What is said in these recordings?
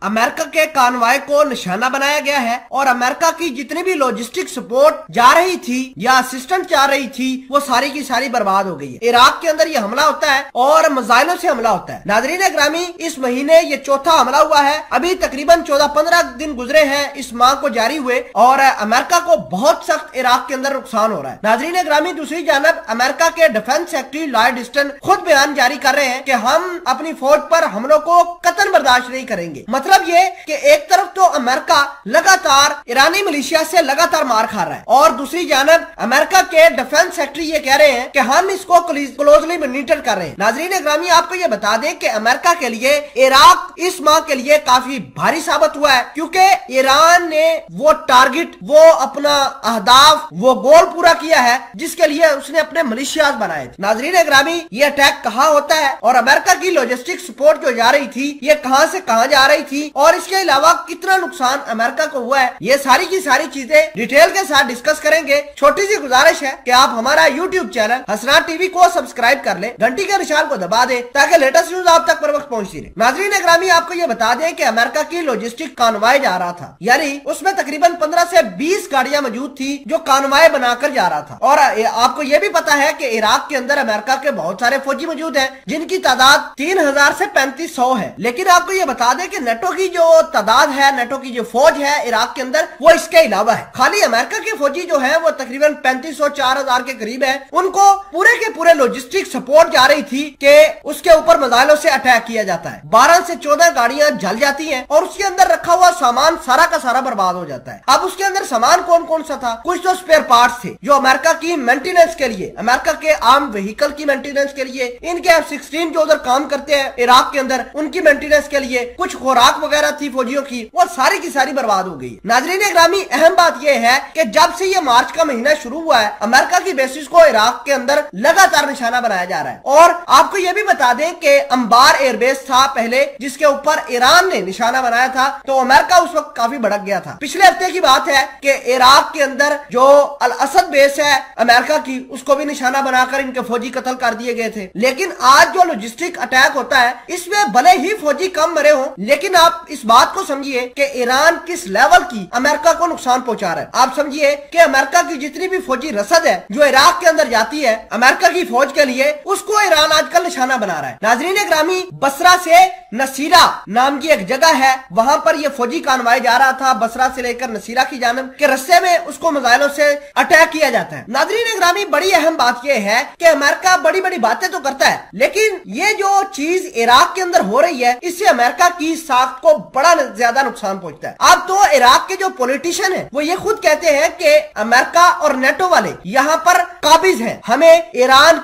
America के कानवाय को निशाना बनाया गया है और अमेरिका की जितनी भी लॉजिस्टिक सपोर्ट जा रही थी या असिस्टेंट जा रही थी वो सारी की सारी बर्बाद हो गई है। इराक के अंदर ये हमला होता है और मिसाइलों से हमला होता है। नाजरीन ग्रामी, इस महीने ये चौथा हमला हुआ है। अभी तकरीबन 14-15 दिन गुजरे हैं इस माह को जारी हुए और अमेरिका को बहुत सख्त इराक के अंदर नुकसान हो रहा है। नाजरीन ग्रामी, दूसरी जानब अमेरिका के डिफेंस सेक्रेटरी लॉयड ऑस्टिन खुद बयान जारी कर रहे हैं कि हम अपनी फौज पर हमलों को कतई बर्दाश्त नहीं करेंगे। मतलब ये कि एक तरफ तो अमेरिका लगातार ईरानी मिलिशिया से लगातार मार खा रहा है और दूसरी जानब अमेरिका के डिफेंस सेक्रेटरी ये कह रहे हैं कि हम इसको क्लोजली मॉनिटर कर रहे हैं। नाजरीन ग्रामी, आपको ये बता दें कि अमेरिका के लिए इराक इस माह के लिए काफी भारी साबित हुआ है, क्योंकि ईरान ने वो टारगेट, वो अपना अहदाफ, वो गोल पूरा किया है जिसके लिए उसने अपने मिलिशियाज बनाए थे। नाजरीन ग्रामी, ये अटैक कहाँ होता है और अमेरिका की लॉजिस्टिक सपोर्ट जो जा रही थी ये कहां से कहां जा रही थी और इसके अलावा कितना नुकसान अमेरिका को हुआ है, ये सारी की सारी चीजें डिटेल के साथ डिस्कस करेंगे। छोटी सी गुजारिश है कि आप हमारा यूट्यूब चैनल हसनात टीवी को सब्सक्राइब कर लें, घंटी के निशान को दबा दें ताकि लेटेस्ट न्यूज आप तक पर वक्त पहुंचती रहे। नाजरीन ग्रामी, आपको ये बता दें कि अमेरिका की लॉजिस्टिक कानवाय जा रहा था, यानी उसमें तकरीबन 15 से 20 गाड़ियां मौजूद थी जो कानवाय बनाकर जा रहा था। और आपको ये भी पता है कि इराक के अंदर अमेरिका के बहुत सारे फौजी मौजूद हैं जिनकी तादाद 3000 से 3500 है। लेकिन आपको ये बता दें कि नेटो की जो तादाद है, नेटो की जो फौज है इराक के अंदर, वो इसके अलावा है। खाली अमेरिका के फौजी जो है वो तकरीबन 3500-4000 के करीब है। उनको पूरे के पूरे लॉजिस्टिक सपोर्ट जा रही थी कि उसके ऊपर मिसाइलों से अटैक किया जाता है। 12 से 14 गाड़ियां जल जाती हैं और उसके अंदर रखा हुआ सामान सारा का सारा बर्बाद हो जाता है। अब उसके अंदर सामान कौन कौन सा था? कुछ तो स्पेयर पार्ट्स थे जो अमेरिका की मेंटेनेंस के लिए, अमेरिका के आर्म व्हीकल की मेंटेनेंस के लिए, इनके F-16 जो उधर काम करते हैं इराक के अंदर उनकी मेंटेनेंस के लिए, कुछ खुराक वगैरह थी फौजियों की, वो सारी की सारी बर्बाद हो गई। नाजरीन ग्रामी, अहम बात यह है कि जब से ये मार्च का महीना शुरू हुआ है अमेरिका की बेसिस को इराक के अंदर लगातार निशाना बनाया जा रहा है। और आपको यह भी बता दें कि अंबार एयरबेस था पहले जिसके ऊपर ईरान ने निशाना बनाया था, तो अमेरिका उस वक्त काफी भड़क गया था। पिछले हफ्ते की बात है कि इराक के अंदर जो अल असद बेस है अमेरिका की, उसको भी निशाना बनाकर इनके फौजी कत्ल कर दिए गए थे। लेकिन आज जो लॉजिस्टिक अटैक होता है इसमें भले ही फौजी कम मरे हों, लेकिन आप इस बात को समझिए कि ईरान किस लेवल की अमेरिका को नुकसान पहुंचा रहा है। आप समझिए कि अमेरिका की जितनी भी फौजी रसद है जो इराक के अंदर जाती है अमेरिका की फौज के लिए, उसको ईरान आजकल निशाना बना रहा है। नाजरीन ग्रामी, बसरा से नसीरा नाम की एक जगह है, वहां पर यह फौजी कानवाय जा रहा था बसरा से लेकर नसीरा की जानब के रस्ते में उसको मिसाइलों से अटैक किया जाता है। नाजरीन ग्रामी, बड़ी अहम बात यह है कि अमेरिका बड़ी बड़ी बातें तो करता है, लेकिन ये जो चीज इराक के अंदर हो रही है इससे अमेरिका की साख को बड़ा ज्यादा नुकसान पहुंचता है। अब तो इराक के जो पॉलिटिशियन है वो ये खुद कहते हैं कि अमेरिका और नेटो वाले यहाँ पर काबिज हैं, हमें ईरान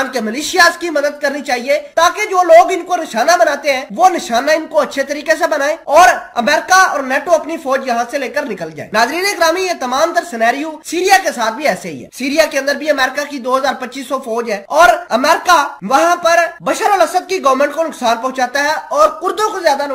के मिलिशियाज की मदद करनी चाहिए ताकि जो लोग इनको निशाना बनाते हैं वो निशाना इनको अच्छे तरीके से बनाए और अमेरिका और नेटो अपनी फौज यहाँ से लेकर निकल जाए। नाजरीन ग्रामी, ये तमाम तर सिनेरियो सीरिया के साथ भी ऐसे ही है। सीरिया के अंदर भी अमेरिका की 2500 फौज है और अमेरिका वहां पर बशर अल असद की गवर्नमेंट को नुकसान पहुंचाता है और कुर्दों को ज्यादा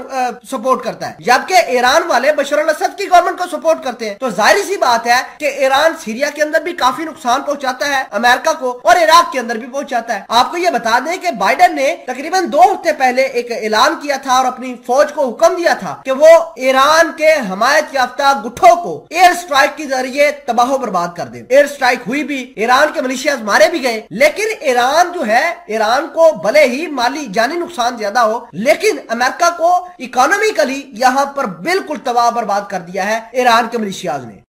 सपोर्ट करता है, जबकि ईरान वाले बशर अल असद की गवर्नमेंट को सपोर्ट करते हैं। तो जाहिर सी बात है कि ईरान सीरिया के अंदर भी काफी नुकसान पहुंचाता है अमेरिका को और इराक के अंदर भी पहुंचाता है। आपको यह बता दें कि बाइडेन ने तकरीबन 2 हफ्ते पहले एक ऐलान किया था और अपनी फौज को हुक्म दिया था कि वो ईरान के हमायत याफ्ता गुटों को एयर स्ट्राइक के जरिए तबाह बर्बाद कर दे। एयर स्ट्राइक हुई भी, ईरान के मिलिशियाज मारे भी गए, लेकिन ईरान जो है, ईरान को भले ही माली जानी नुकसान ज्यादा हो, लेकिन अमेरिका को इकोनॉमिकली यहाँ पर बिल्कुल तबाह बर्बाद कर दिया है ईरान के मिलिशियाज ने।